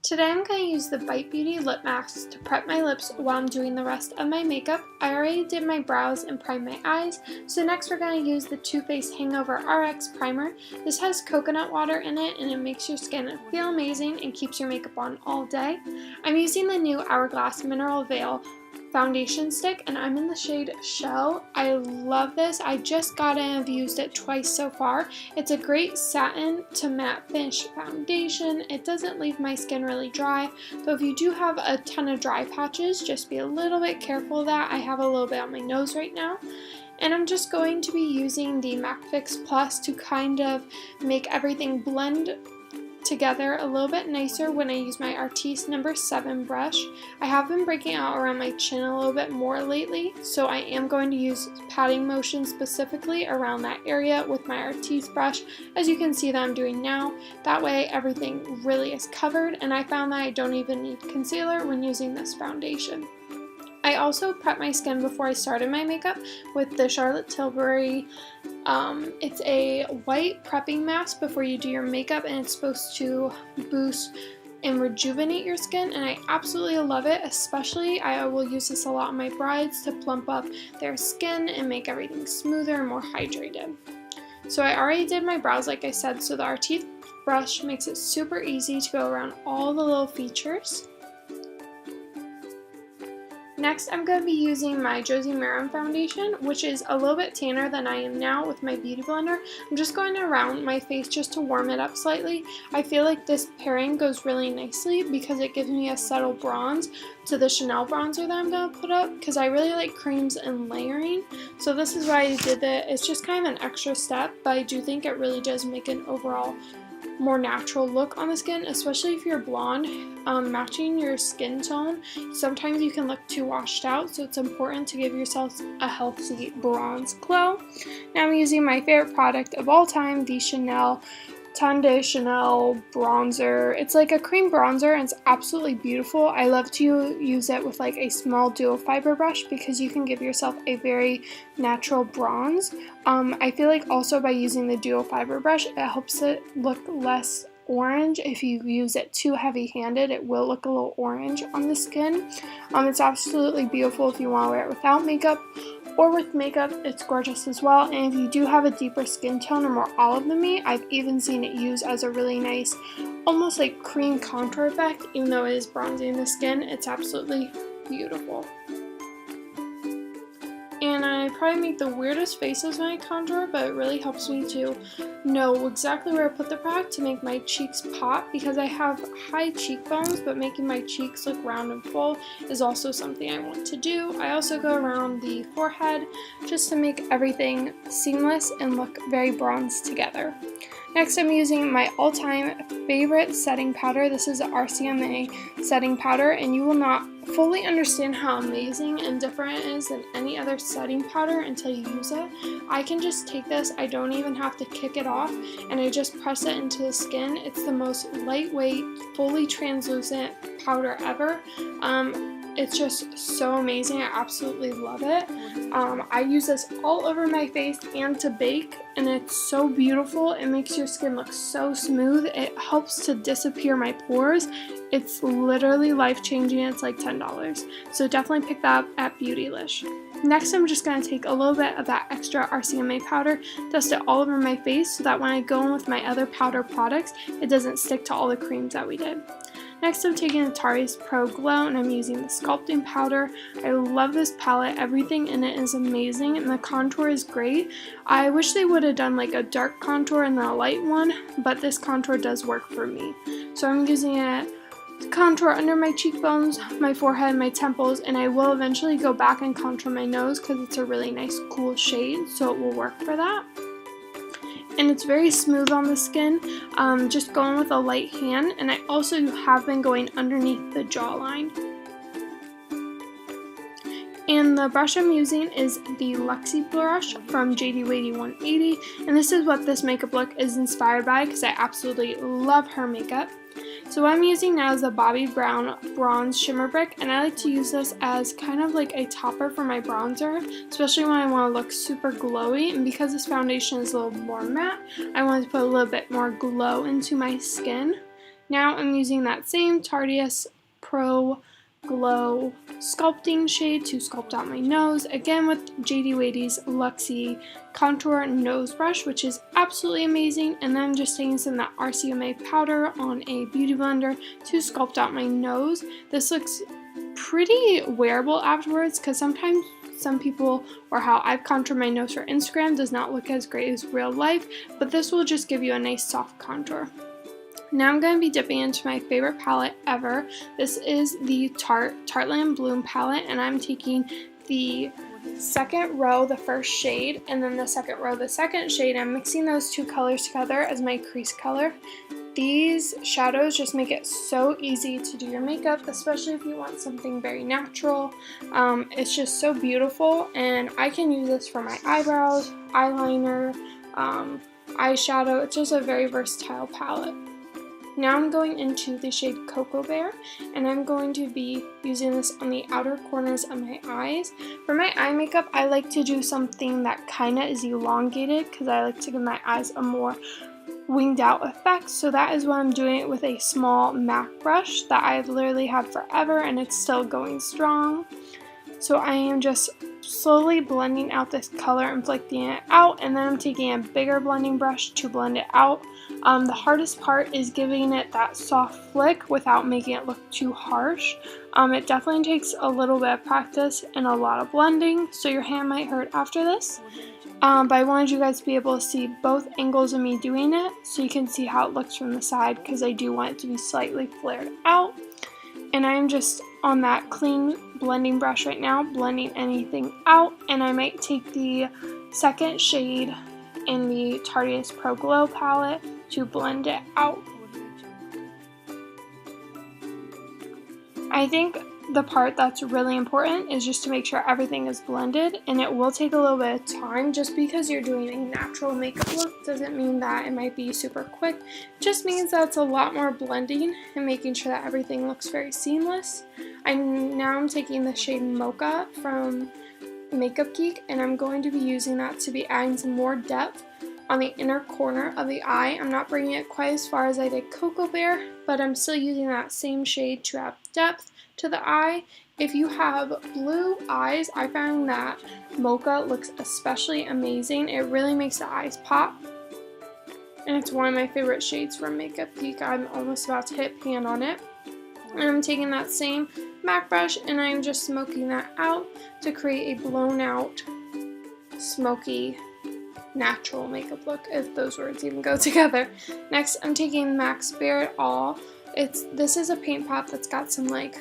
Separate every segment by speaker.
Speaker 1: Today I'm going to use the Bite Beauty lip mask to prep my lips while I'm doing the rest of my makeup. I already did my brows and primed my eyes, so next we're going to use the Too Faced Hangover RX Primer. This has coconut water in it and it makes your skin feel amazing and keeps your makeup on all day. I'm using the new Hourglass Mineral Veil foundation stick and I'm in the shade Shell. I love this. I just got it and I've used it twice so far. It's a great satin to matte finish foundation. It doesn't leave my skin really dry, though if you do have a ton of dry patches, just be a little bit careful of that. I have a little bit on my nose right now. And I'm just going to be using the MAC Fix Plus to kind of make everything blend together a little bit nicer when I use my Artis number 7 brush. I have been breaking out around my chin a little bit more lately, so I am going to use patting motion specifically around that area with my Artis brush, as you can see that I'm doing now. That way everything really is covered, and I found that I don't even need concealer when using this foundation. I also prepped my skin before I started my makeup with the Charlotte Tilbury. It's a white prepping mask before you do your makeup, and it's supposed to boost and rejuvenate your skin, and I absolutely love it. Especially I will use this a lot on my brides to plump up their skin and make everything smoother and more hydrated. So I already did my brows like I said, so the Artis brush makes it super easy to go around all the little features. Next, I'm going to be using my Josie Maran foundation, which is a little bit tanner than I am now with my beauty blender. I'm just going around my face just to warm it up slightly. I feel like this pairing goes really nicely because it gives me a subtle bronze to the Chanel bronzer that I'm going to put up, because I really like creams and layering. So this is why I did it. It's just kind of an extra step, but I do think it really does make an overall more natural look on the skin, especially if you're blonde. Matching your skin tone, sometimes you can look too washed out, so it's important to give yourself a healthy bronze glow. Now I'm using my favorite product of all time, the Chanel Tarte Chanel bronzer. It's like a cream bronzer and it's absolutely beautiful. I love to use it with like a small dual fiber brush because you can give yourself a very natural bronze. I feel like also by using the dual fiber brush, it helps it look less orange. If you use it too heavy-handed, it will look a little orange on the skin. It's absolutely beautiful if you want to wear it without makeup, or with makeup, it's gorgeous as well. And if you do have a deeper skin tone or more olive than me, I've even seen it used as a really nice, almost like cream contour effect. Even though it is bronzing the skin, it's absolutely beautiful. And I probably make the weirdest faces when I contour, but it really helps me to know exactly where to put the product to make my cheeks pop, because I have high cheekbones, but making my cheeks look round and full is also something I want to do. I also go around the forehead just to make everything seamless and look very bronzed together. Next, I'm using my all-time favorite setting powder. This is the RCMA setting powder, and you will not fully understand how amazing and different it is than any other setting powder until you use it. I can just take this, I don't even have to kick it off, and I just press it into the skin. It's the most lightweight, fully translucent powder ever. It's just so amazing. I absolutely love it. I use this all over my face and to bake, and it's so beautiful. It makes your skin look so smooth. It helps to disappear my pores. It's literally life-changing. It's like $10. So definitely pick that up at Beautylish. Next, I'm just going to take a little bit of that extra RCMA powder, dust it all over my face so that when I go in with my other powder products, it doesn't stick to all the creams that we did. Next, I'm taking the Tastiest Pro Glow, and I'm using the sculpting powder. I love this palette. Everything in it is amazing, and the contour is great. I wish they would have done like a dark contour and then a light one, but this contour does work for me. So I'm using it to contour under my cheekbones, my forehead, my temples, and I will eventually go back and contour my nose because it's a really nice cool shade, so it will work for that. And it's very smooth on the skin, just going with a light hand, and I also have been going underneath the jawline. And the brush I'm using is the Luxie brush from JadeyWadey180, and this is what this makeup look is inspired by because I absolutely love her makeup. So what I'm using now is the Bobbi Brown Bronze Shimmer Brick, and I like to use this as kind of like a topper for my bronzer, especially when I want to look super glowy. And because this foundation is a little more matte, I wanted to put a little bit more glow into my skin. Now I'm using that same Tastiest Pro Glow sculpting shade to sculpt out my nose, again with JadeyWadey's Luxie Contour Nose Brush, which is absolutely amazing. And then I'm just taking some of that RCMA powder on a beauty blender to sculpt out my nose. This looks pretty wearable afterwards, because sometimes some people, or how I've contoured my nose for Instagram, does not look as great as real life, but this will just give you a nice soft contour. Now I'm going to be dipping into my favorite palette ever. This is the Tarte Bloom palette, and I'm taking the second row, the first shade, and then the second row, the second shade. I'm mixing those two colors together as my crease color. These shadows just make it so easy to do your makeup, especially if you want something very natural. It's just so beautiful, and I can use this for my eyebrows, eyeliner, eyeshadow. It's just a very versatile palette. Now I'm going into the shade Cocoa Bear, and I'm going to be using this on the outer corners of my eyes. For my eye makeup, I like to do something that kind of is elongated, because I like to give my eyes a more winged out effect. So that is why I'm doing it with a small MAC brush that I've literally had forever, and it's still going strong. So I am just slowly blending out this color and flicking it out, and then I'm taking a bigger blending brush to blend it out. The hardest part is giving it that soft flick without making it look too harsh. It definitely takes a little bit of practice and a lot of blending, so your hand might hurt after this. But I wanted you guys to be able to see both angles of me doing it, so you can see how it looks from the side, because I do want it to be slightly flared out. And I am just on that clean blending brush right now, blending anything out, and I might take the second shade in the Tastiest Pro Glow palette to blend it out. I think the part that's really important is just to make sure everything is blended, and it will take a little bit of time. Just because you're doing a natural makeup look doesn't mean that it might be super quick. It just means that it's a lot more blending and making sure that everything looks very seamless. Now I'm taking the shade Mocha from Makeup Geek, and I'm going to be using that to be adding some more depth on the inner corner of the eye. I'm not bringing it quite as far as I did Cocoa Bear, but I'm still using that same shade to add depth to the eye. If you have blue eyes, I found that Mocha looks especially amazing. It really makes the eyes pop, and it's one of my favorite shades from Makeup Geek. I'm almost about to hit pan on it. And I'm taking that same MAC brush, and I'm just smoking that out to create a blown out, smoky, natural makeup look, if those words even go together. Next, I'm taking MAC Spare It All. This is a paint pot that's got some like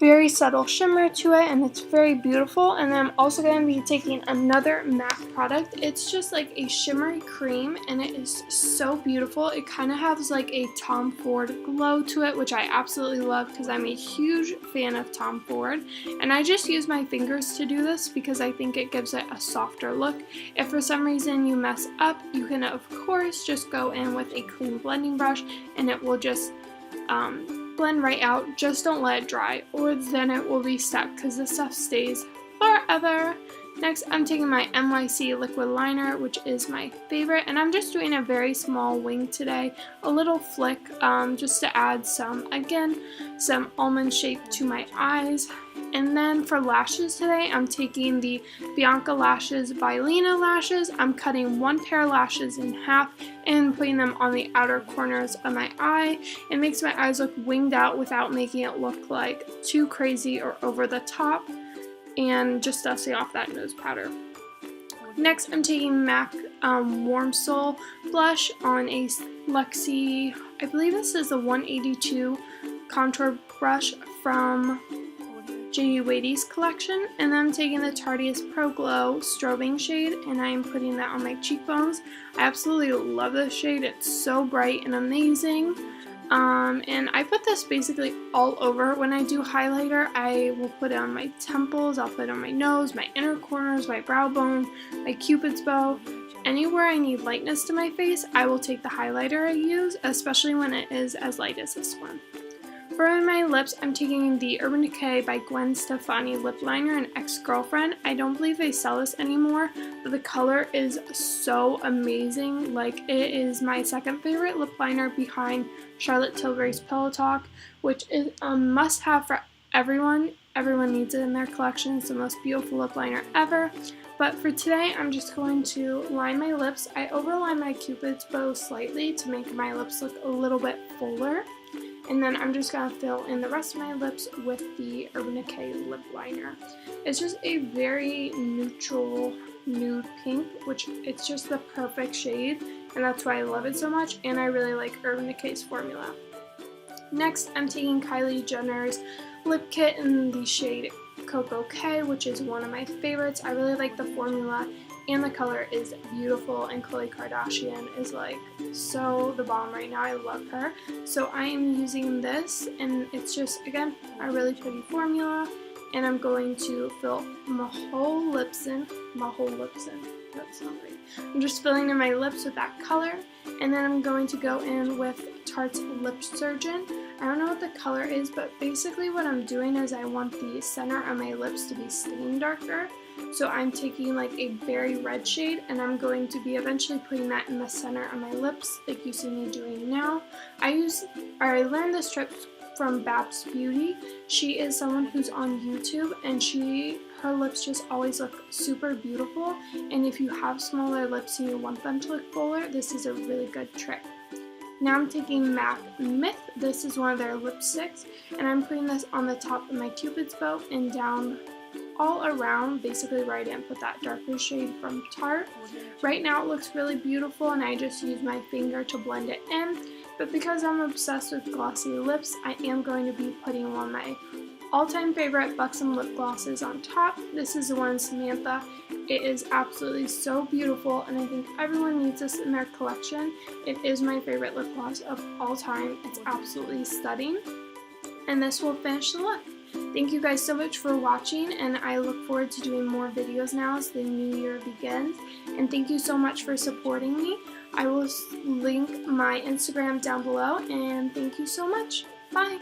Speaker 1: very subtle shimmer to it, and it's very beautiful. And then I'm also going to be taking another MAC product. It's just like a shimmery cream, and it is so beautiful. It kind of has like a Tom Ford glow to it, which I absolutely love because I'm a huge fan of Tom Ford. And I just use my fingers to do this because I think it gives it a softer look. If for some reason you mess up, you can of course just go in with a clean blending brush, and it will just blend right out. Just don't let it dry, or then it will be stuck, because this stuff stays forever. Next, I'm taking my NYC liquid liner, which is my favorite, and I'm just doing a very small wing today, a little flick, just to add some almond shape to my eyes. And then for lashes today, I'm taking the Bianca Lashes by Lena lashes. I'm cutting one pair of lashes in half and putting them on the outer corners of my eye. It makes my eyes look winged out without making it look like too crazy or over the top, and just dusting off that nose powder. Next, I'm taking MAC Warm Soul blush on a Luxie, I believe this is a 182 contour brush from JadeyWadey's collection, and then I'm taking the Tastiest Pro Glow strobing shade, and I'm putting that on my cheekbones. I absolutely love this shade. It's so bright and amazing. And I put this basically all over. When I do highlighter, I will put it on my temples, I'll put it on my nose, my inner corners, my brow bone, my cupid's bow. Anywhere I need lightness to my face, I will take the highlighter I use, especially when it is as light as this one. For my lips, I'm taking the Urban Decay by Gwen Stefani lip liner in Ex-Girlfriend. I don't believe they sell this anymore, but the color is so amazing. Like, it is my second favorite lip liner behind Charlotte Tilbury's Pillow Talk, which is a must-have for everyone. Everyone needs it in their collection. It's the most beautiful lip liner ever. But for today, I'm just going to line my lips. I overline my Cupid's bow slightly to make my lips look a little bit fuller. And then I'm just going to fill in the rest of my lips with the Urban Decay lip liner. It's just a very neutral nude pink, which it's just the perfect shade, and that's why I love it so much, and I really like Urban Decay's formula. Next, I'm taking Kylie Jenner's lip kit in the shade Cocoa K, which is one of my favorites. I really like the formula, and the color is beautiful, and Khloe Kardashian is like so the bomb right now. I love her. So I am using this, and it's just, again, a really pretty formula, and I'm going to fill my whole lips in. That's not right. I'm just filling in my lips with that color, and then I'm going to go in with Tarte's Lip Surgeon. I don't know what the color is, but basically what I'm doing is I want the center of my lips to be stain darker. So I'm taking like a very red shade, and I'm going to be eventually putting that in the center of my lips, like you see me doing now. I learned this trick from Babs Beauty. She is someone who's on YouTube, and her lips just always look super beautiful, and if you have smaller lips and you want them to look fuller, this is a really good trick. Now I'm taking MAC Myth. This is one of their lipsticks, and I'm putting this on the top of my Cupid's bow and down all around, basically where I didn't put that darker shade from Tarte. Right now it looks really beautiful, and I just use my finger to blend it in, but because I'm obsessed with glossy lips, I am going to be putting one of my all-time favorite Buxom lip glosses on top. This is the one Samantha. It is absolutely so beautiful, and I think everyone needs this in their collection. It is my favorite lip gloss of all time. It's absolutely stunning, and this will finish the look. Thank you guys so much for watching, and I look forward to doing more videos now as the new year begins. And thank you so much for supporting me. I will link my Instagram down below, and thank you so much. Bye!